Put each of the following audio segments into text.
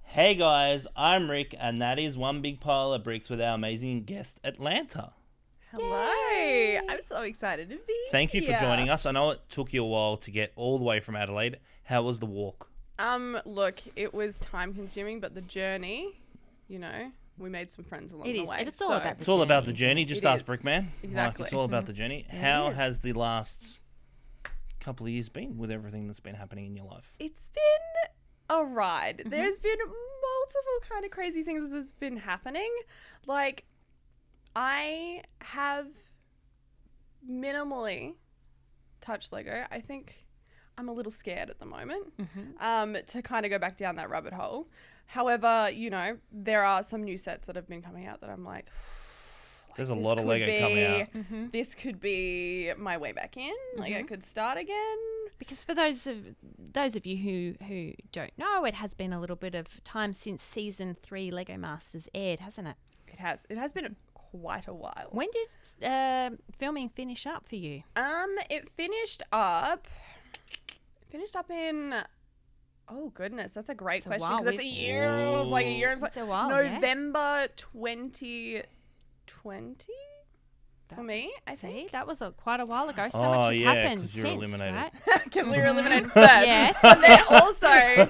Hey guys, I'm Rick, and that is One Big Pile of Bricks with our amazing guest, Atlanta. Hello. Yay. I'm so excited to be Thank you for here. joining us. I know it took you a while to get all the way from Adelaide. How was the walk? Look, it was time consuming, but the journey, we made some friends along the way. It's all about the It's all about the journey, journey. Just It ask is. Brickman. Exactly. It's all about the journey. Yeah, How it is. has the last couple of years been with everything that's been happening in your life? It's been a ride. There's been multiple kind of crazy things that's been happening. Like, I have minimally touched Lego. I think I'm a little scared at the moment to kind of go back down that rabbit hole. However, there are some new sets that have been coming out that I'm like, There's a this lot of could Lego coming out. This could be my way back in. Like, I could start again. Because for those of you who don't know, it has been a little bit of time since season 3 Lego Masters aired, hasn't it? It has been quite a while. When did filming finish up for you? It finished up in. Oh goodness, that's a great It's a question while. because that's a year. It was like a year. It's a while, yeah. November 2020 for me. I See, think that was quite a while ago. So Oh, much has yeah, happened 'cause you since, were eliminated. right? because we were eliminated first. Yes. And then also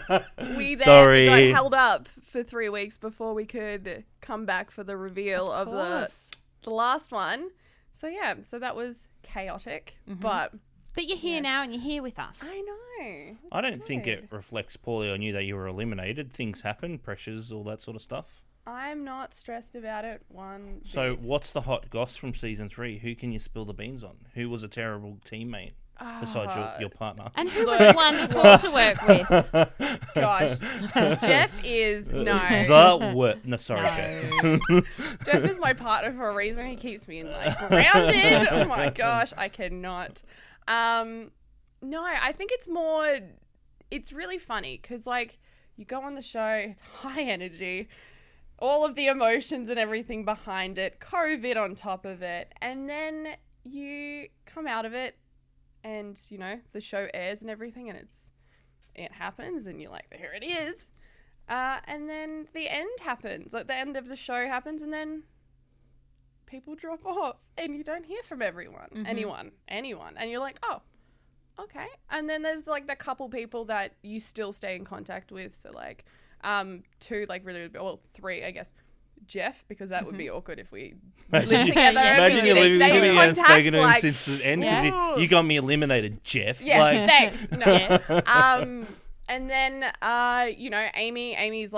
we then Sorry. got held up for 3 weeks before we could come back for the reveal of the last one. So yeah, so that was chaotic, but But you're here now and you're here with us. I know. I don't think good. it reflects poorly on you that you were eliminated. Things happen, pressures, all that sort of stuff. I'm not stressed about it one So bit. what's the hot goss from season 3? Who can you spill the beans on? Who was a terrible teammate besides your partner? And who was wonderful to work with? Gosh, Jeff is No, sorry, Jeff. Jeff is my partner for a reason. He keeps me grounded. Oh my gosh, I cannot. No, I think it's really funny because you go on the show, it's high energy, all of the emotions and everything behind it, COVID on top of it, and then you come out of it and, the show airs and everything and it happens and you're like, here it is. And then the end happens, like the end of the show happens and then people drop off and you don't hear from anyone. And you're like, oh, okay. And then there's the couple people that you still stay in contact with. So two, three, I guess. Jeff, because that would be awkward if we lived together. Imagine and you're we living didn't stay together in and contact, spoken to him since the end because you got me eliminated, Jeff. Yeah, thanks. No. And then, Amy's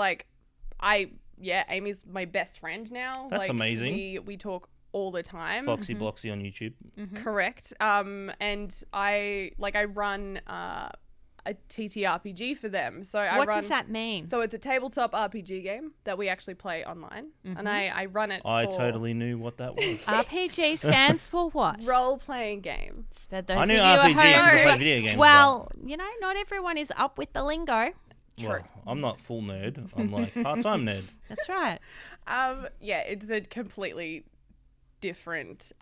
Amy's my best friend now. That's amazing. We talk all the time. Foxy Bloxy on YouTube. Correct. And I run a TTRPG for them. So What does that mean? So it's a tabletop RPG game that we actually play online, and I run it. I for totally knew what that was. RPG stands for what? role-playing game. For those I knew of you at RPG because I home. played video games. Well, not everyone is up with the lingo. well, I'm not full nerd. I'm part-time nerd. That's right. It's a completely different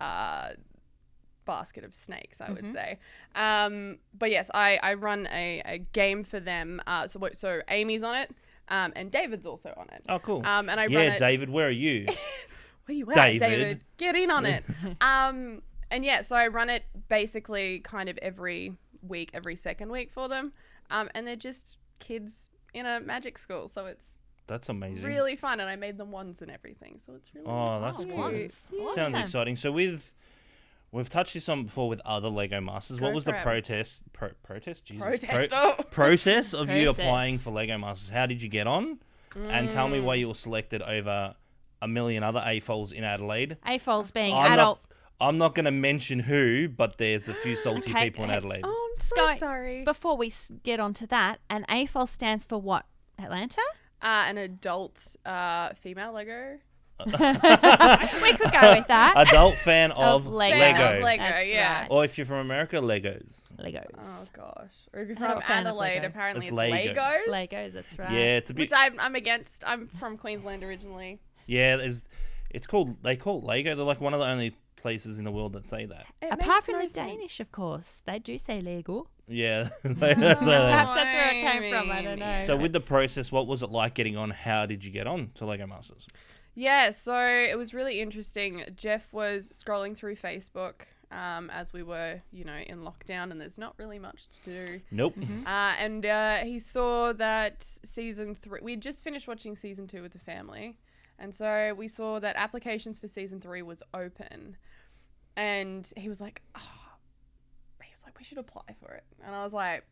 basket of snakes, I would say. But yes, I run a game for them. So Amy's on it, and David's also on it. Oh, cool. And I run it. David, where are you? Where you at, David? Get in on it. And yeah, so I run it basically kind of every week, every second week for them. And they're just kids in a magic school, so That's amazing. really fun. And I made them wands and everything, so it's really That's cute. cool. Awesome. Sounds exciting. So we've touched this on before with other Lego Masters. Go What was the for it. protest? Jesus. Protest. Process of you Process. applying for Lego Masters? How did you get on? And tell me why you were selected over a million other AFOLs in Adelaide. AFOLs being I'm adult. I'm not going to mention who, but there's a few salty Okay, people in hey, Adelaide. Oh, I'm so Sky- sorry. Before we get on to that, an AFOL stands for what? Atlanta? An adult female Lego. We could go with that. Adult fan of Lego. Lego. Of Lego, That's yeah. right. Or if you're from America, Legos. Legos. Oh gosh. Or if you're Not from a fan of Adelaide, Lego. apparently It's it's Lego. Legos. Legos, that's right. Yeah, it's a bit. Which I'm against. I'm from Queensland originally. Yeah, they call it Lego. They're like one of the only places in the world that say that. It Apart makes from no the sense. Danish, of course. They do say Lego. Yeah, that's why Perhaps that's where it came from. I don't know. So with the process, what was it like getting on? How did you get on to Lego Masters? Yeah, so it was really interesting. Jeff was scrolling through Facebook as we were, in lockdown, and there's not really much to do. Nope. And he saw that season 3, we had just finished watching season 2 with the family. And so we saw that applications for season 3 was open. And he was like, we should apply for it. And I was like,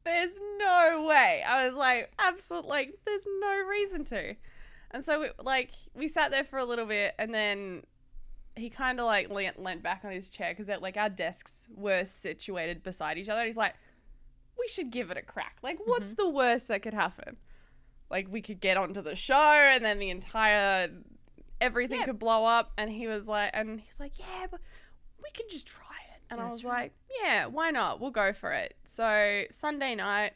there's no way. I was like, absolutely, there's no reason to. And so we sat there for a little bit, and then he kind of leant back on his chair because our desks were situated beside each other. And he's like, we should give it a crack. What's the worst that could happen? We could get onto the show, and then everything could blow up. And he's like, yeah, but we can just try it. And I was like, yeah, why not? We'll go for it. So Sunday night,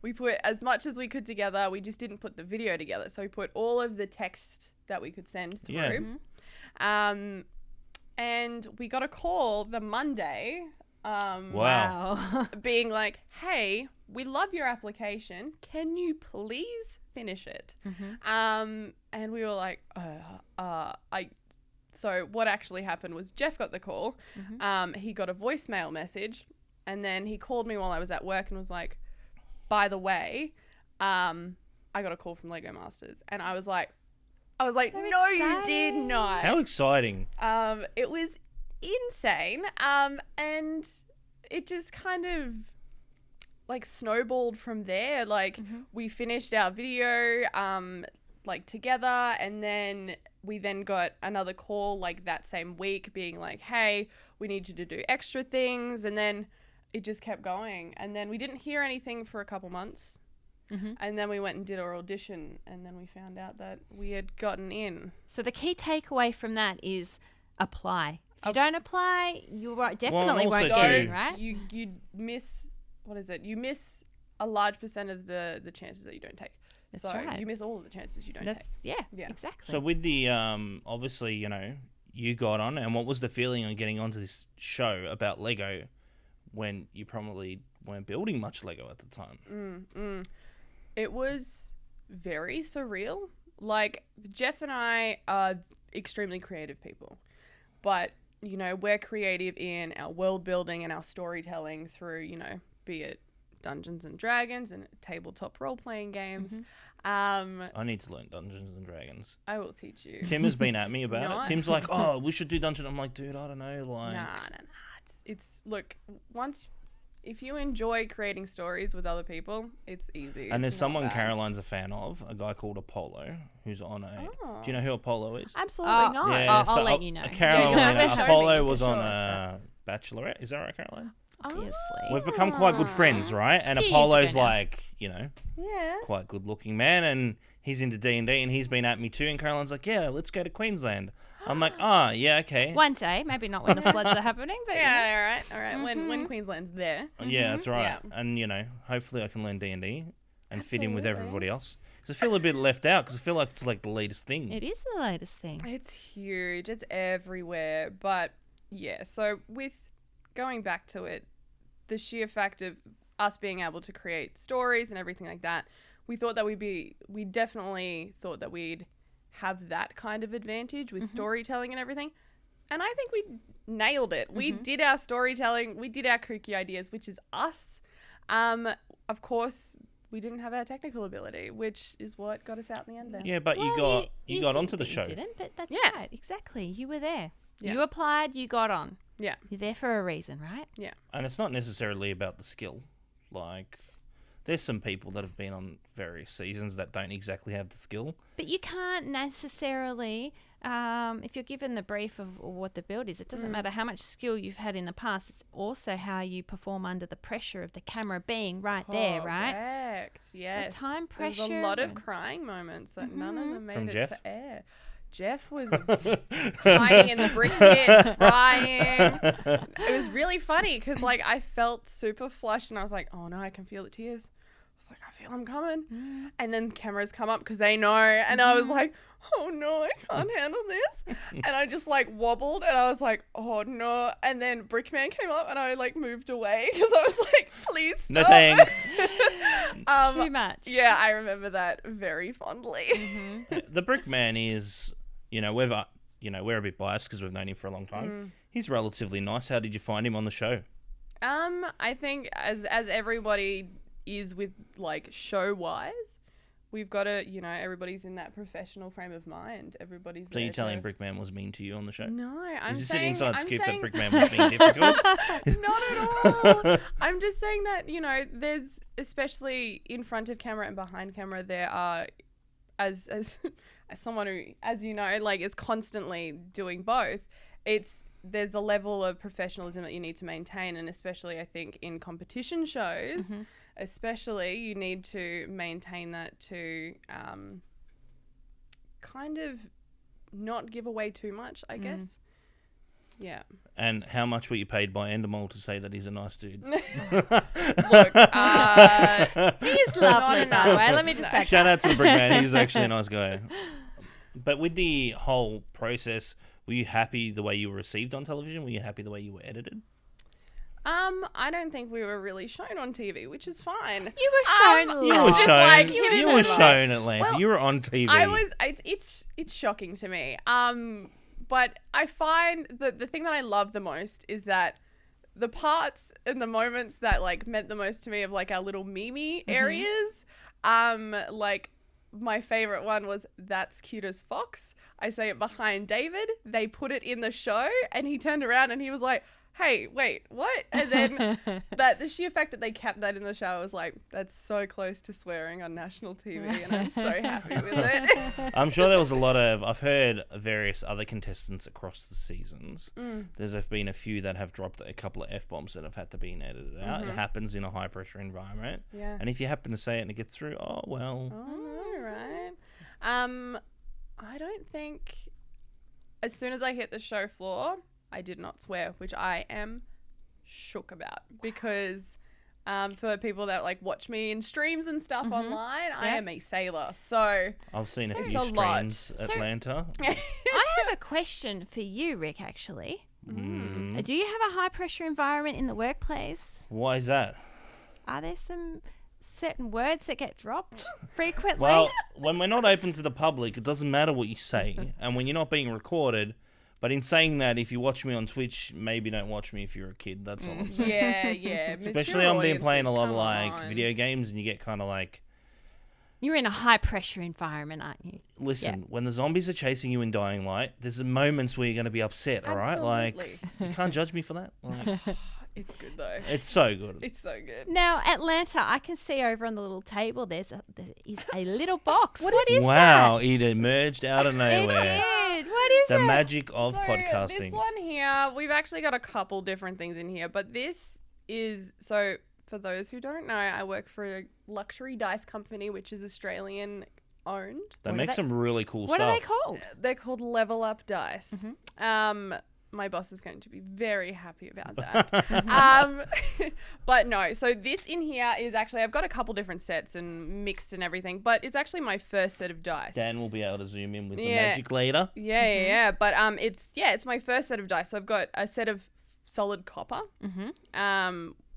we put as much as we could together. We just didn't put the video together. So we put all of the text that we could send through. Yeah. And we got a call the Monday. Wow. Being like, hey, we love your application. Can you please finish it? And we were like, So what actually happened was Jeff got the call. He got a voicemail message, and then he called me while I was at work and was like, by the way, I got a call from Lego Masters. And I was like, no, exciting. you did not. How exciting. It was insane. And it just kind of snowballed from there. We finished our video together, and then we then got another call that same week being like, hey, we need you to do extra things. And then it just kept going. And then we didn't hear anything for a couple months. And then we went and did our audition, and then we found out that we had gotten in. So the key takeaway from that is apply. If you don't apply, you definitely won't get in, right? You miss, you miss a large % of the chances that you don't take. That's so right. you miss all of the chances you don't take. Yeah, exactly. So with the, obviously, you got on, and what was the feeling on getting onto this show about Lego when you probably weren't building much Lego at the time? It was very surreal. Jeff and I are extremely creative people, but, we're creative in our world building and our storytelling through, be it Dungeons and Dragons and tabletop role-playing games. I need to learn Dungeons and Dragons. I will teach you. Tim has been at me about it. Tim's like, oh, we should do Dungeon. I'm like, dude, I don't know. Nah. It's look, if you enjoy creating stories with other people, it's easy. And there's someone Caroline's a fan of, a guy called Apollo, who's on a... Oh. Do you know who Apollo is? Absolutely not. Yeah, I'll let you know. Caroline, you'll have to show Apollo me, was for on sure. Bachelorette. Is that right, Caroline? Obviously. We've become quite good friends, right? And Few years Apollo's ago now. like, Yeah. quite good looking man, and he's into D&D, and he's been at me too, and Caroline's like, yeah, let's go to Queensland. I'm like, yeah, okay. One day, maybe not when the floods are happening, but Yeah, all right. When Queensland's there. Yeah, that's right. Yeah. And, hopefully I can learn D&D and fit in with Absolutely. everybody else. Because I feel a bit left out, because I feel like it's the latest thing. it is the latest thing. It's huge. It's everywhere. But yeah, so with going back to it, the sheer fact of us being able to create stories and everything like that, we definitely thought that we'd have that kind of advantage with storytelling and everything. And I think we nailed it. We did our storytelling. We did our kooky ideas, which is us. Of course, we didn't have our technical ability, which is what got us out in the end there. Yeah, but you got onto the show. You didn't, but that's Yeah. right. Exactly. You were there. Yeah. You applied, you got on. Yeah. You're there for a reason, right? Yeah. And it's not necessarily about the skill. There's some people that have been on various seasons that don't exactly have the skill. But you can't necessarily, if you're given the brief of what the build is, it doesn't matter how much skill you've had in the past. It's also how you perform under the pressure of the camera being right there, right? Correct. Yes. time There's a pressure lot of and- crying moments that none of them made From it Jeff? to air. Jeff was hiding in the brick pit, crying. It was really funny because I felt super flushed and I was like, oh no, I can feel the tears. I was like, I feel them coming. And then cameras come up because they know. And I was like, oh no, I can't handle this. And I just wobbled and I was like, oh no. And then Brickman came up and I moved away because I was like, please stop. No thanks. Too much. Yeah, I remember that very fondly. The Brickman is, we're a bit biased because we've known him for a long time. He's relatively nice. How did you find him on the show? I think as everybody is with like show wise, we've got to, everybody's in that professional frame of mind. Everybody's. So you're telling Brickman was mean to you on the show? No, I'm Is this saying, an inside I'm scoop saying, that Brickman was being difficult? Not at all. I'm just saying that, there's, especially in front of camera and behind camera, there are, as someone who, as you know, like is constantly doing both, there's the level of professionalism that you need to maintain, and especially I think in competition shows, especially you need to maintain that to kind of not give away too much, I guess. Yeah. And how much were you paid by Endemol to say that he's a nice dude? Look, He's lovely, by the way. Let me just say Shout out to the Brickman. He's actually a nice guy. But with the whole process, were you happy the way you were received on television? Were you happy the way you were edited? I don't think we were really shown on TV, which is fine. You were shown a lot. You were shown Atlanta. Well, you were on TV. It's shocking to me. But I find that the thing that I love the most is that the parts and the moments that like meant the most to me of like our little Mimi areas, like my favorite one was "That's cute as fox." I say it behind David. They put it in the show, and he turned around and he was like, "Hey, wait, what?" And then the sheer fact that they kept that in the show, I was like, that's so close to swearing on national TV, and I'm so happy with it. I'm sure there was a lot of... I've heard various other contestants across the seasons. There's been a few that have dropped a couple of F-bombs that have had to be edited out. It happens in a high-pressure environment. Yeah. And if you happen to say it and it gets through, oh, well... Oh, no, right? I don't think... As soon as I hit the show floor, I did not swear, which I am shook about because for people that like watch me in streams and stuff online, I am a sailor. So I've seen a few it's a streams, lot. Atlanta. I have a question for you, Rick, actually. Do you have a high-pressure environment in the workplace? Why is that? Are there some certain words that get dropped frequently? Well, when we're not open to the public, it doesn't matter what you say. And when you're not being recorded... But in saying that, if you watch me on Twitch, maybe don't watch me if you're a kid. That's all I'm saying. Yeah. Especially I'm been playing a lot of like video games, and you get kind of like... You're in a high-pressure environment, aren't you? Listen, when the zombies are chasing you in Dying Light, there's moments where you're going to be upset, all right? Like, you can't judge me for that. Like, it's good, though. It's so good. It's so good. Now, Atlanta, I can see over on the little table there is a little box. What is wow, that? it emerged out of nowhere. It did. What is The it? magic of So podcasting. this one here, we've actually got a couple different things in here, but this is... So, for those who don't know, I work for a luxury dice company, which is Australian owned. They make some really cool What stuff. are they called? They're called Level Up Dice. My boss is going to be very happy about that. But no, so this in here is actually, I've got a couple different sets and mixed and everything, but it's actually my first set of dice. Dan will be able to zoom in with the magic leader. Yeah. But it's my first set of dice. So I've got a set of solid copper.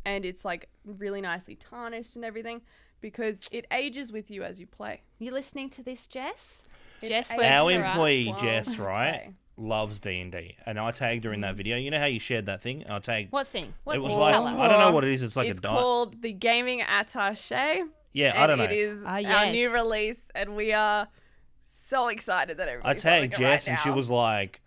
And it's like really nicely tarnished and everything because it ages with you as you play. You listening to this, Jess? Jess works Our for us. employee, Wow. Jess, right, Okay. loves D&D. And I tagged her in that video. You know how you shared that thing? I tagged... What thing? What It was thing? like... Tell us. I don't know what it is. It's like It's a die. called the Gaming Attaché. Yeah, And I don't know. it is Ah, our yes. new release, and we are so excited that I everybody's tagged loving it Jess right and she now. was like,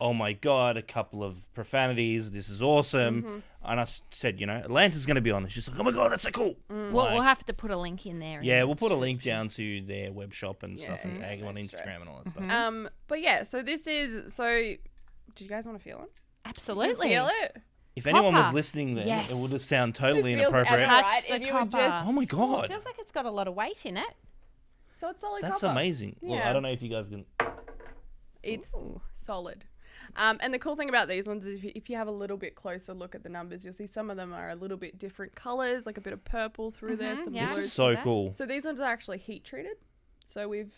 oh my God, a couple of profanities. This is awesome. And I said, Atlanta's going to be on this. She's like, oh my God, that's so cool. We'll have to put a link in there. Yeah, we'll put a link down to their web shop and stuff and tag them on no Instagram stress. and all that stuff. But yeah, so this is, do you guys want to feel it? Absolutely. Feel it? If anyone was Copper. listening then, Yes. it would have sounded totally It feels inappropriate. ever- Touch Right, the if you would copper. just- Oh my It God. feels like it's got a lot of weight in it. So it's solid That's copper. amazing. Well, Yeah. I don't know if you guys can... It's solid. And the cool thing about these ones is if you have a little bit closer look at the numbers, you'll see some of them are a little bit different colors, like a bit of purple through there, some yeah. blue. This is so that. cool. So these ones are actually heat treated. So we've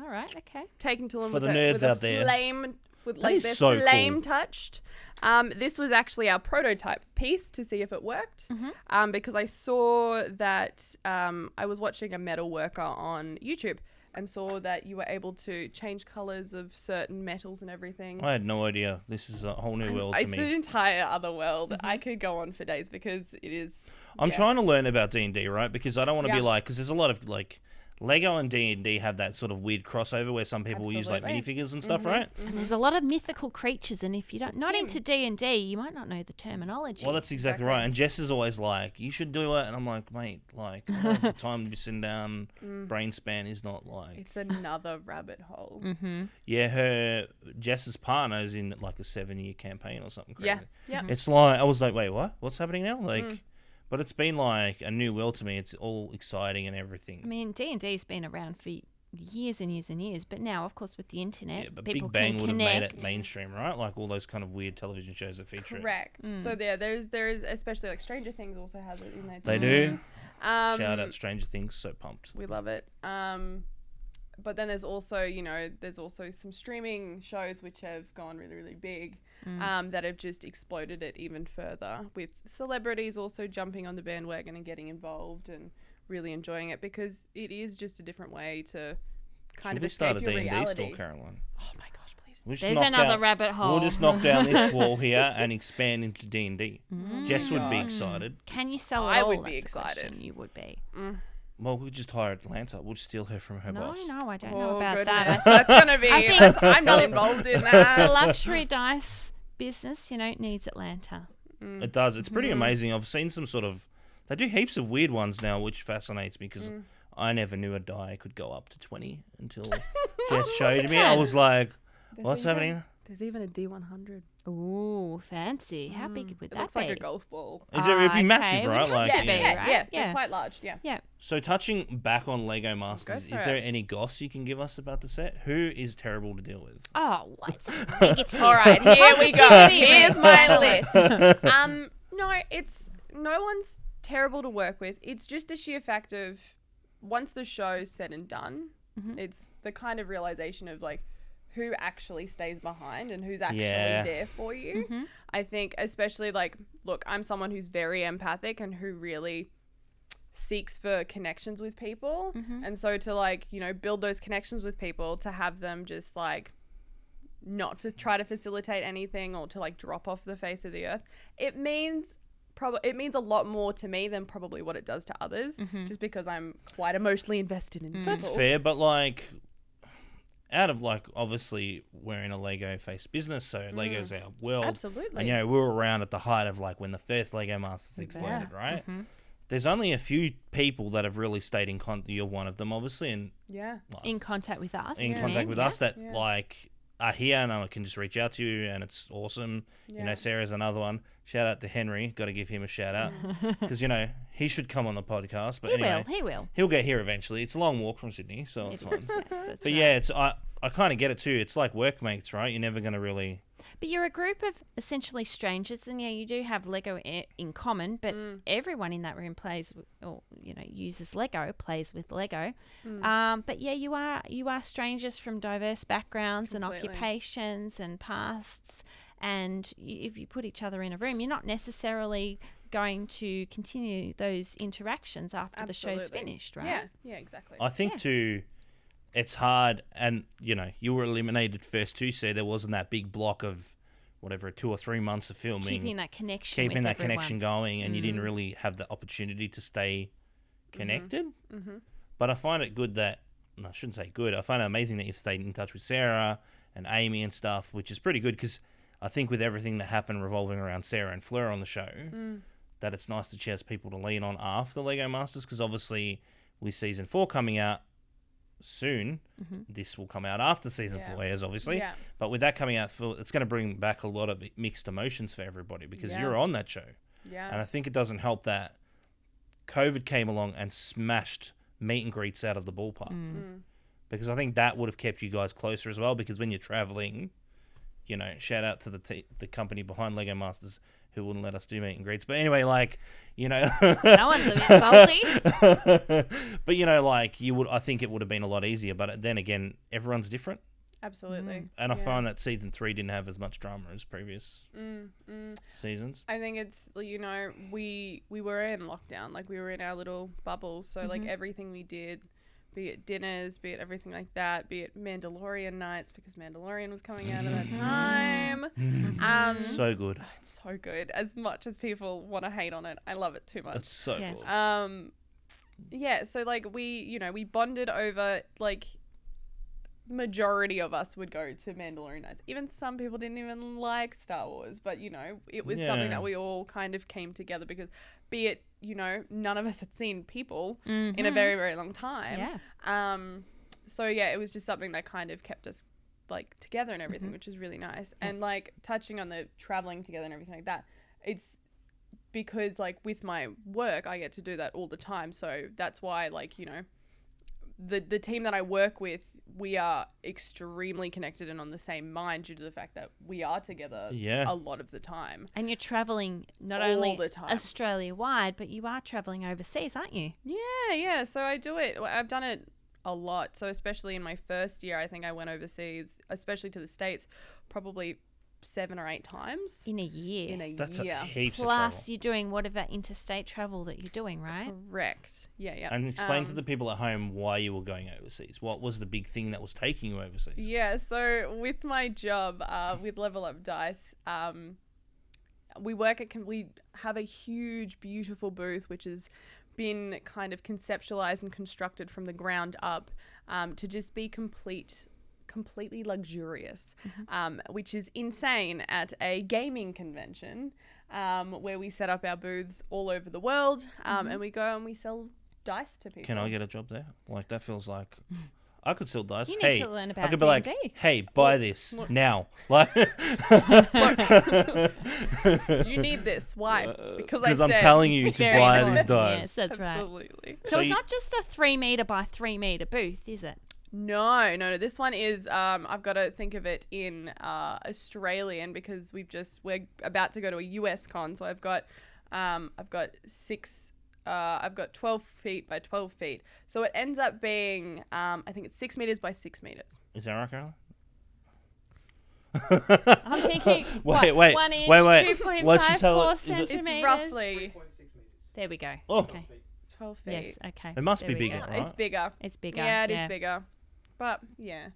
All right. Okay. taken to them For with the a, nerds with a out there. with That like is the so cool. flame touched. This was actually our prototype piece to see if it worked. Because I saw that I was watching a metal worker on YouTube and saw that you were able to change colors of certain metals and everything. I had no idea. This is a whole new world to It's an me. entire other world. I could go on for days because it is. I'm trying to learn about D&D, right? Because I don't want to be Yeah. like, because there's a lot of like Lego and D&D have that sort of weird crossover where some people will use like Absolutely. minifigures and stuff, right? And there's a lot of mythical creatures, and if you don't not him. into D&D, you might not know the terminology. Well, that's exactly right. And Jess is always like, you should do it. And I'm like, mate, like, I don't have the time to be sitting down. Brain span is not like... It's another rabbit hole. Yeah, Jess's partner is in like a 7-year campaign or something crazy. Yeah. It's like, I was like, wait, what? What's happening now? Like, but it's been like a new world to me. It's all exciting and everything. I mean, D&D's been around for years and years and years, but now, of course, with the internet, Yeah, but people Big Bang can would have connect. made it mainstream, right? Like all those kind of weird television shows that feature it. Correct. So there's especially like Stranger Things also has it in there too. They do. Um, Shout out Stranger Things, so pumped. We love it. But then there's also, there's also some streaming shows which have gone really, really big that have just exploded it even further, with celebrities also jumping on the bandwagon and getting involved and really enjoying it, because it is just a different way to kind Should of we start a escape your D&D reality. store, Caroline? Oh my gosh, please. We'll just There's knock another down- rabbit hole. We'll just knock down this wall here and expand into D&D. Jess would be God. excited. Can you sell it I all? would be That's the question. excited. You would be. Well, we'll just hire Atlanta. We'll steal her from her No, boss. I don't know Oh, about goodness. that. That's going to be... I think I'm not involved in The that. luxury dice business, needs Atlanta. It does. It's pretty amazing. I've seen some sort of... They do heaps of weird ones now, which fascinates me because I never knew a die could go up to 20 until Jess showed me. I was like, what's happening? There's even a D100. Ooh, fancy. How big would It that looks be? like a golf ball. It'd be massive, okay, it would right? have Like, to be, yeah. right? Yeah, Yeah. they're quite large, yeah. Yeah. So touching back on Lego Masters, Go is for there it. any goss you can give us about the set? Who is terrible to deal with? Oh, what's negative? All right, here we go. Positivity Here's brings my balance. list. No, it's no one's terrible to work with. It's just the sheer fact of once the show's said and done, it's the kind of realization of like who actually stays behind and who's actually there for you. I think especially like, look, I'm someone who's very empathic and who really seeks for connections with people. And so to like, build those connections with people, to have them just like not try to facilitate anything or to like drop off the face of the earth, it means a lot more to me than probably what it does to others, just because I'm quite emotionally invested in people. That's fair, but like, out of like, obviously we're in a Lego-based business, so Lego's our world. Absolutely. And we were around at the height of like when the first Lego Masters exploded, right? There's only a few people that have really stayed in contact. You're one of them, obviously, and Yeah. like, In contact with us. in you contact mean? with Yeah. us that Yeah. like are here and I can just reach out to you and it's awesome. Yeah. Sarah's another one. Shout out to Henry. Got to give him a shout out because he should come on the podcast. But anyway, He will. he'll get here eventually. It's a long walk from Sydney, so it's fine. Yes, that's But right. yeah, it's I kind of get it too. It's like workmates, right? You're never gonna really. But you're a group of essentially strangers, and yeah, you do have Lego in common, but everyone in that room plays, or uses Lego, plays with Lego. But yeah, you are strangers from diverse backgrounds and Completely. occupations and pasts, and if you put each other in a room, you're not necessarily going to continue those interactions after the show's Absolutely. finished, right? Yeah. Yeah. Exactly. I think too, it's hard, and you were eliminated first too, so there wasn't that big block of whatever 2 or 3 months of filming, Keeping that connection. keeping with that everyone. connection going, and you didn't really have the opportunity to stay connected. But I find it good that, no, I shouldn't say good, I find it amazing that you've stayed in touch with Sarah and Amy and stuff, which is pretty good because I think with everything that happened revolving around Sarah and Fleur on the show, that it's nice to chase people to lean on after the Lego Masters, because obviously with season 4 coming out soon, this will come out after season 4 airs, obviously. Yeah. But with that coming out, it's going to bring back a lot of mixed emotions for everybody because Yeah. you're on that show. Yeah. And I think it doesn't help that COVID came along and smashed meet and greets out of the ballpark. Because I think that would have kept you guys closer as well, because when you're traveling, shout out to the company behind Lego Masters who wouldn't let us do meet and greets. But anyway, Someone's a bit salty. but I think it would have been a lot easier. But then again, everyone's different. Absolutely. And I find that season 3 didn't have as much drama as previous seasons. I think it's, you know, we were in lockdown, like we were in our little bubble, so like everything we did, be it dinners, be it everything like that, be it Mandalorian nights, because Mandalorian was coming out at that time. So good. It's so good. As much as people want to hate on it, I love it too much. It's so Yes. good. Yeah, so like we bonded over, like, majority of us would go to Mandalorian nights. Even some people didn't even like Star Wars, but you know, it was something that we all kind of came together because, be it, you know, none of us had seen people in a very, very long time. Yeah. So yeah, it was just something that kind of kept us like together and everything, which is really nice. And like touching on the traveling together and everything like that, it's because like with my work, I get to do that all the time. So that's why, like, you know, the team that I work with, we are extremely connected and on the same mind due to the fact that we are together a lot of the time. And you're traveling not All only the time. Australia-wide, but you are traveling overseas, aren't you? Yeah. So I do it. I've done it a lot. So especially in my first year, I think I went overseas, especially to the States, probably 7 or 8 times. In a year. That's year. a heaps of Plus, trouble. you're doing whatever interstate travel that you're doing, right? Correct. Yeah. And explain to the people at home why you were going overseas. What was the big thing that was taking you overseas? Yeah, so with my job, with Level Up Dice, we have a huge, beautiful booth, which has been kind of conceptualized and constructed from the ground up to just be completely luxurious, which is insane at a gaming convention where we set up our booths all over the world and we go and we sell dice to people. Can I get a job there? Like, that feels like I could sell dice. You Hey, need to learn about I could be D&D. like, hey, buy this now. Like, You need this. Why? Because I because I'm said telling you to Very buy important. these dice. Yes, that's right. Absolutely. So So it's you- not just a 3 meter by 3 meter booth, is it? No. This one is I've got to think of it in Australian because we're about to go to a US con, so I've got 12 feet by 12 feet. So it ends up being I think it's 6 meters by 6 meters. Is that right, Carla? I'm thinking, Wait, 1 inch, wait. 2.5, Let's just tell 4 it- is it- centimeters. It's roughly 3.6 meters. There we go. Oh. Okay. 12 feet. Yes, okay. It must There be we bigger, go. right? It's bigger. It's bigger. Yeah, it is bigger. But yeah.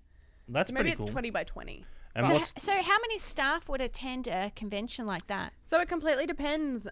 That's So maybe pretty it's cool. 20 by 20. And So, what's so how many staff would attend a convention like that? So it completely depends.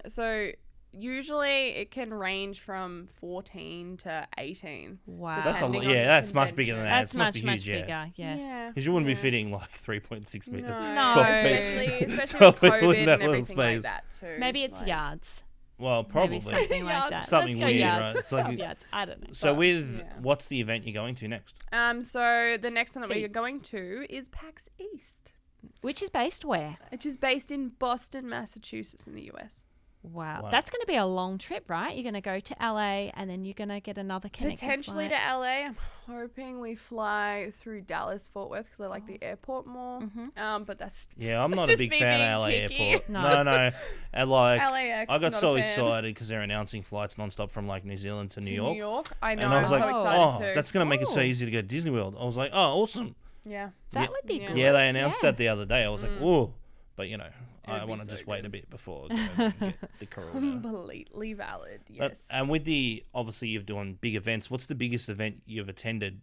So usually it can range from 14 to 18. Wow. that's a depending lot. on Yeah, the that's much bigger than convention. that. That's It must much, be much huge, yeah. bigger. Yes. Yeah. Because you wouldn't be Yeah. fitting like 3.6 meters. No, 12 feet. especially 12 with people in COVID that and little everything like space. that too. Maybe it's Like- yards. Well, probably. Maybe something like that. Something Let's go weird, yards. right? It's like- Let's go yards. I don't know. So with yeah. what's the event you're going to next? So the next one that we're Feet. going to is PAX East, Which is based where? which is based in Boston, Massachusetts, in the US. Wow. Wow. That's going to be a long trip, right? You're going to go to LA and then you're going to get another connected Potentially flight. to LA. I'm hoping we fly through Dallas, Fort Worth because I like the airport more. But that's Yeah, I'm That's not a just big me fan being of LA picky. airport. No. No. And like, LAX. I got not so a fan. excited because they're announcing flights nonstop from like New Zealand to New York. I know. And I was I'm like, so excited too. that's going to make it so Oh. easy to go to Disney World. I was like, oh, awesome. Yeah. That Yeah. would be Yeah. good. Yeah, they announced Yeah. that the other day. I was like, oh, but you know, I would be want to so just wait good. a bit before going and get the corona. Completely valid. Yes. And with the, obviously you've done big events. What's the biggest event you've attended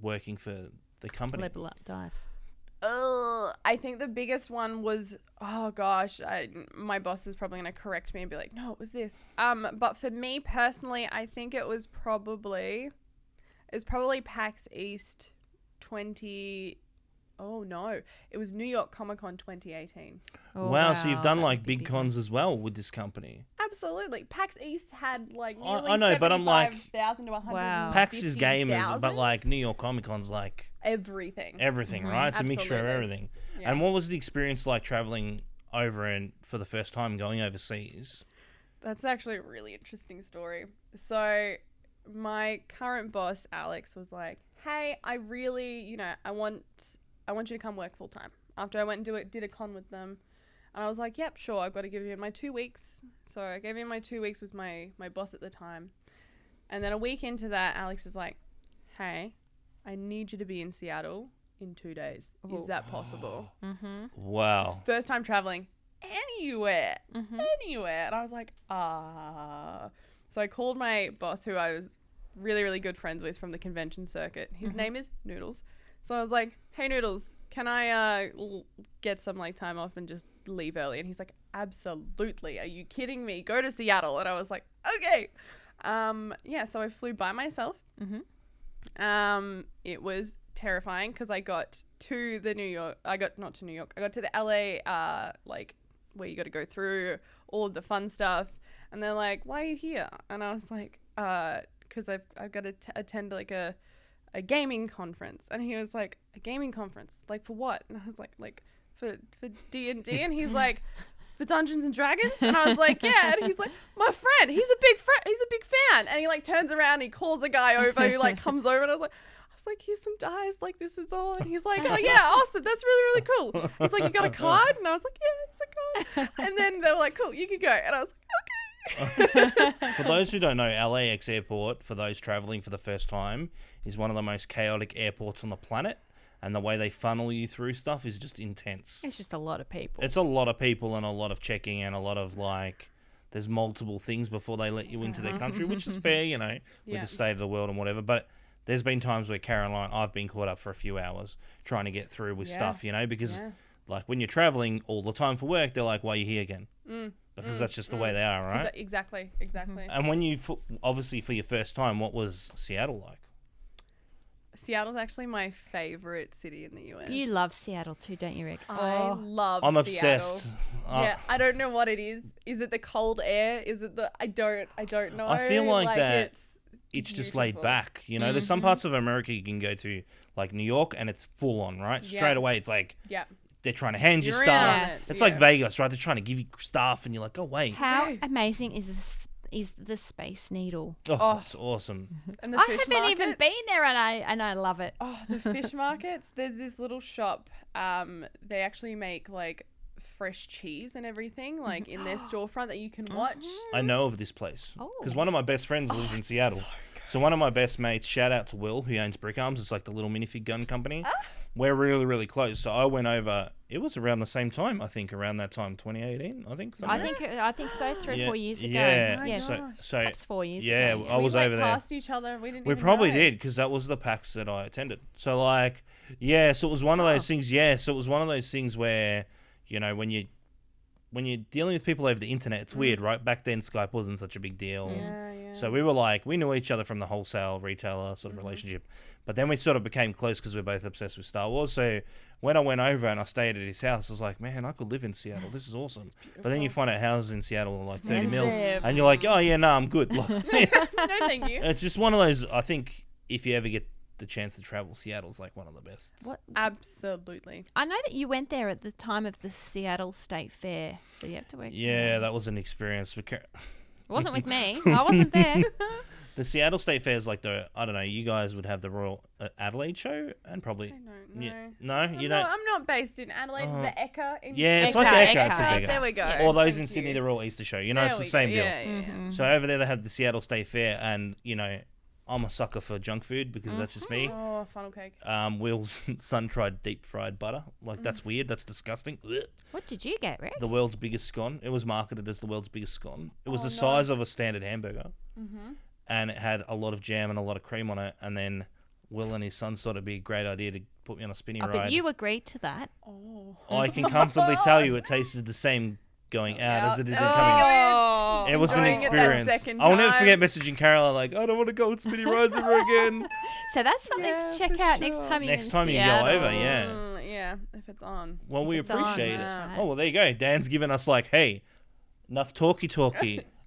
working for the company? Level Up Dice. I think the biggest one was, oh gosh, my boss is probably going to correct me and be like, no, it was this. But for me personally, I think it was probably PAX East 20. Oh no, it was New York Comic Con 2018. Oh, Wow, so you've done that like would be big one. cons as well with this company. Absolutely, PAX East had like I- nearly I know, but I'm like- 75,000 to 150,000. Wow. PAX is gamers, but like New York Comic Con's like everything. everything, right? It's a mixture of Absolutely. everything. Yeah. And what was the experience like traveling over and for the first time going overseas? That's actually a really interesting story. So my current boss, Alex, was like, hey, I really, I want you to come work full time. After I went and did a con with them. And I was like, yep, sure, I've got to give you my 2 weeks. So I gave him my 2 weeks with my boss at the time. And then a week into that, Alex is like, hey, I need you to be in Seattle in 2 days. Is that possible? Wow. First time traveling anywhere. Anywhere. And I was like, So I called my boss, who I was really, really good friends with from the convention circuit. His name is Noodles. So I was like, hey, Noodles, can I get some like time off and just leave early? And he's like, absolutely. Are you kidding me? Go to Seattle. And I was like, okay. So I flew by myself. It was terrifying because I got to the I got to the LA, like where you got to go through all of the fun stuff. And they're like, why are you here? And I was like, because I've got to attend like a gaming conference. And he was like, a gaming conference? Like for what? And I was like for D&D. And he's like, for Dungeons and Dragons? And I was like, yeah. And he's like, my friend, he's a big fan. And he like turns around and he calls a guy over who like comes over, and I was like, here's some dice, like this is all. And he's like, oh yeah, awesome, that's really, really cool. He's like, you got a card? And I was like, yeah, it's a card. And then they were like, cool, you can go. And I was like, okay. For those who don't know, LAX airport, for those traveling for the first time, is one of the most chaotic airports on the planet. And the way they funnel you through stuff is just intense. It's just a lot of people. It's a lot of people and a lot of checking and a lot of like, there's multiple things before they let you into their country, which is fair, you know, with the state of the world and whatever. But there's been times where Caroline, I've been caught up for a few hours trying to get through with stuff, you know, because like when you're traveling all the time for work, they're like, why are you here again? Because that's just the way they are, right? Exactly. And when you, obviously for your first time, what was Seattle like? Seattle's actually my favorite city in the US. You love Seattle too, don't you, Rick? I love I'm Seattle. obsessed. Yeah, I don't know what it is. Is it the cold air? Is it I don't know. I feel like that it's just beautiful. laid back, you know. There's some parts of America you can go to, like New York, and it's full on, right? Straight away, it's like they're trying to hand you You're stuff. in on it. It's like Vegas, right? They're trying to give you stuff, and you're like, oh wait, How amazing is this? Is the Space Needle? Oh, it's awesome. And the I fish haven't even markets. been there, and I love it. Oh, the fish markets. There's this little shop. They actually make like fresh cheese and everything, like in their storefront that you can watch. I know of this place because one of my best friends lives in Seattle. So one of my best mates, shout out to Will, who owns Brick Arms. It's like the little minifig gun company. We're really, really close. So I went over. It was around the same time, I think, around that time, 2018, I think. I think so. 3 or 4 years ago. Yeah. Oh my So perhaps 4 years ago. Yeah, I was we over there. Past each other. We didn't. We even probably know. did because that was the PAX that I attended. So like, yeah. So it was one of those things. Yeah. So it was one of those things where, you know, when you're dealing with people over the internet, it's weird, right? Back then, Skype wasn't such a big deal. Yeah. So we were like, we knew each other from the wholesale retailer sort of relationship. But then we sort of became close because we're both obsessed with Star Wars. So when I went over and I stayed at his house, I was like, man, I could live in Seattle. This is awesome. But then you find out houses in Seattle are like 30 mil. And you're like, oh, yeah, no, I'm good. No, thank you. It's just one of those, I think, if you ever get the chance to travel, Seattle's like one of the best. What? Absolutely. I know that you went there at the time of the Seattle State Fair, so you have to work. Yeah, that was an experience. It wasn't with me. I wasn't there. The Seattle State Fair is like I don't know, you guys would have the Royal Adelaide show and probably... I don't know. Yeah, no, you don't... I'm not based in Adelaide. The Eka. Yeah, it's like the Eka. It's a Eka. bigger. There we go. Yes. Or those Thank in Sydney, you. the Royal Easter show. You know, it's the There we same go. deal. Yeah. So over there they had the Seattle State Fair and, you know, I'm a sucker for junk food because that's just me. Oh, funnel cake. Will's son tried deep fried butter. Like, that's weird. That's disgusting. Ugh. What did you get, Rick? The world's biggest scone. It was marketed as the world's biggest scone. It was the size of a standard hamburger. And it had a lot of jam and a lot of cream on it. And then Will and his son thought it'd be a great idea to put me on a spinny ride. But you agreed to that. Oh. I can comfortably tell you it tasted the same going out as it did in coming in. Oh. It was an Enjoying it that experience. second I'll never time. forget messaging Caroline like, I don't want to go on spinny rides ever again. So that's something Yeah, to check for out sure. next time you're Next in time you go Seattle. over, yeah. Yeah, if it's on. Well, we It's on, appreciate it. that's right. Oh, well, there you go. Dan's given us like, hey, enough talky.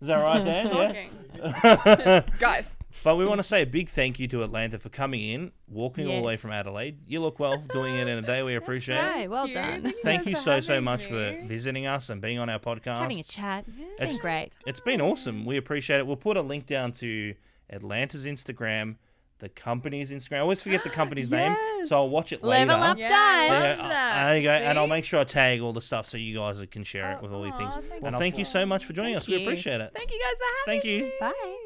Is that right, Dan? Talking. Guys. But we want to say a big thank you to Atlanta for coming in, walking all the way Yes. from Adelaide. You look well doing it in a day. We appreciate it. Right, well done. Thank you guys so, for so having much for me. visiting us and being on our podcast. Having a chat. It's It's been great. It's been awesome. We appreciate it. We'll put a link down to Atlanta's Instagram, the company's Instagram. I always forget the company's name, so I'll watch it later. Level up, Yeah, guys. love Yeah, that. there you go. And I'll See? make sure I tag all the stuff so you guys can share it with all your things. Aw, thank Well, you. thank you so much for joining us. We you. appreciate it. Thank you guys for having Thank you. me. Bye.